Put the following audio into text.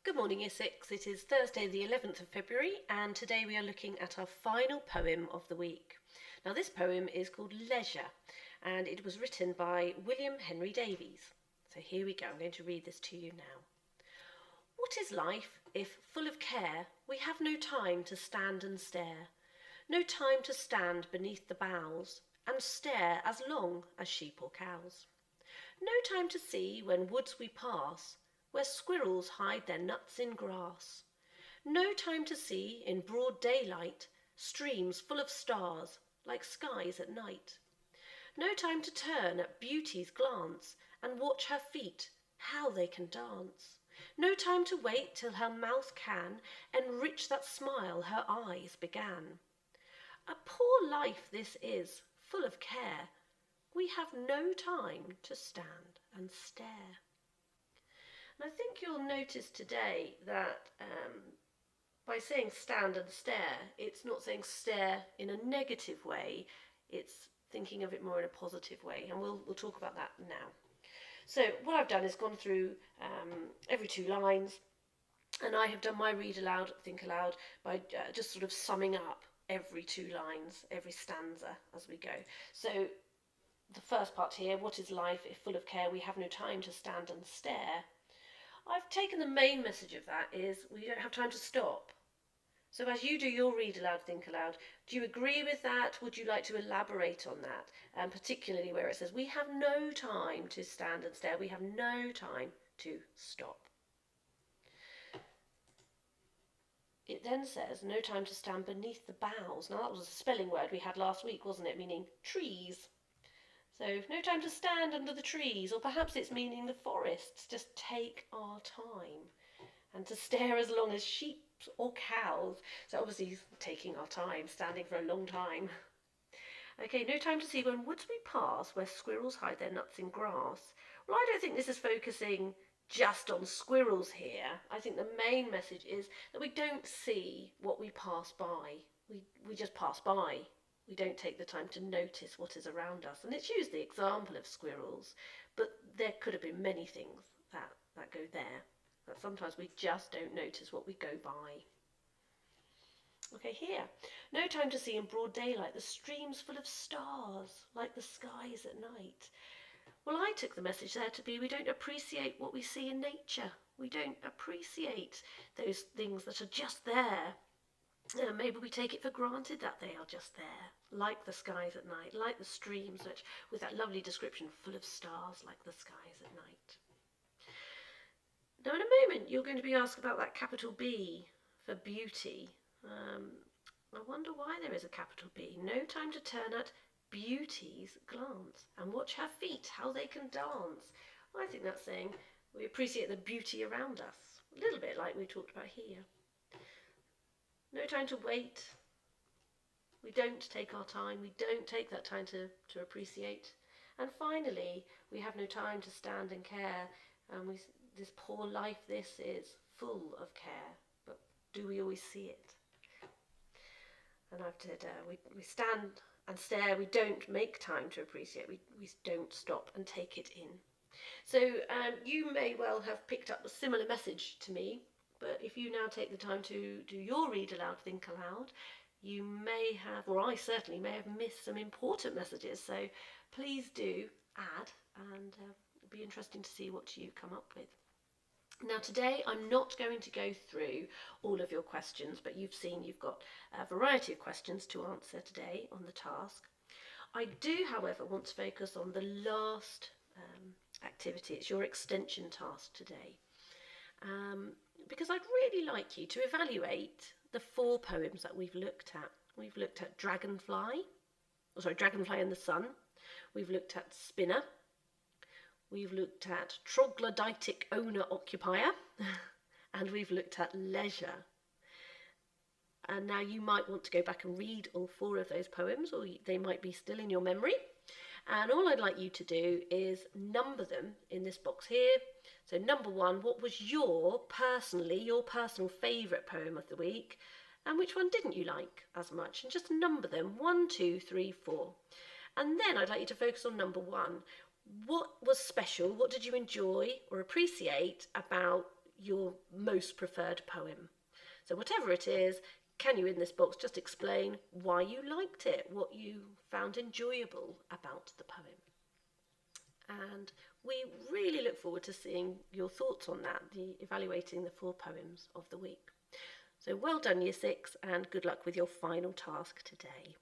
Good morning, Year 6. It is Thursday, the 11th of February, and today we are looking at our final poem of the week. Now, this poem is called Leisure, and it was written by William Henry Davies. So here we go. I'm going to read this to you now. What is life if, full of care, we have no time to stand and stare? No time to stand beneath the boughs and stare as long as sheep or cows? No time to see, when woods we pass, where squirrels hide their nuts in grass? No time to see, in broad daylight, streams full of stars, like skies at night? No time to turn at beauty's glance, and watch her feet, how they can dance? No time to wait till her mouth can enrich that smile her eyes began? A poor life this is, full of care. We have no time to stand and stare. And I think you'll notice today that by saying stand and stare, it's not saying stare in a negative way, it's thinking of it more in a positive way, and we'll talk about that now. So what I've done is gone through every two lines, and I have done my read aloud, think aloud, by just sort of summing up every two lines, every stanza as we go. So the first part here, what is life if full of care we have no time to stand and stare? I've taken the main message of that is we don't have time to stop. So as you do your read aloud, think aloud, do you agree with that? Would you like to elaborate on that? And particularly where it says we have no time to stand and stare, we have no time to stop. It then says no time to stand beneath the boughs. Now that was a spelling word we had last week, wasn't it? Meaning trees. So no time to stand under the trees, or perhaps it's meaning the forests. Just take our time. And to stare as long as sheep or cows. So obviously taking our time, standing for a long time. Okay, no time to see, when woods we pass, where squirrels hide their nuts in grass. Well, I don't think this is focusing just on squirrels here. I think the main message is that we don't see what we pass by. We just pass by. We don't take the time to notice what is around us. And it's used the example of squirrels, but there could have been many things that go there. That sometimes we just don't notice what we go by. Okay, here. No time to see, in broad daylight, the streams full of stars, like the skies at night. Well, I took the message there to be we don't appreciate what we see in nature. We don't appreciate those things that are just there. Maybe we take it for granted that they are just there, like the skies at night, like the streams, which, with that lovely description, full of stars, like the skies at night. Now, in a moment, you're going to be asked about that capital B for beauty. I wonder why there is a capital B. No time to turn at beauty's glance and watch her feet, how they can dance. Well, I think that's saying we appreciate the beauty around us, a little bit like we talked about here. No time to wait. We don't take our time. We don't take that time to appreciate. And finally, we have no time to stand and care. And this poor life, this is full of care. But do we always see it? And I've said we stand and stare. We don't make time to appreciate. We don't stop and take it in. So you may well have picked up a similar message to me. But if you now take the time to do your read aloud, think aloud, you may have, or I certainly may have missed some important messages. So please do add, and it'll be interesting to see what you come up with. Now today I'm not going to go through all of your questions, but you've seen you've got a variety of questions to answer today on the task. I do, however, want to focus on the last activity. It's your extension task today. Because I'd really like you to evaluate the 4 poems that we've looked at. We've looked at Dragonfly and the Sun. We've looked at Spinner. We've looked at Troglodytic Owner-Occupier. And we've looked at Leisure. And now you might want to go back and read all 4 of those poems, or they might be still in your memory. And all I'd like you to do is number them in this box here. So number 1, what was your personal favourite poem of the week? And which one didn't you like as much? And just number them 1, 2, 3, 4. And then I'd like you to focus on number 1. What was special? What did you enjoy or appreciate about your most preferred poem. So whatever it is, can you in this box just explain why you liked it, what you found enjoyable about the poem? And we really look forward to seeing your thoughts on that, evaluating the 4 poems of the week. So well done Year 6, and good luck with your final task today.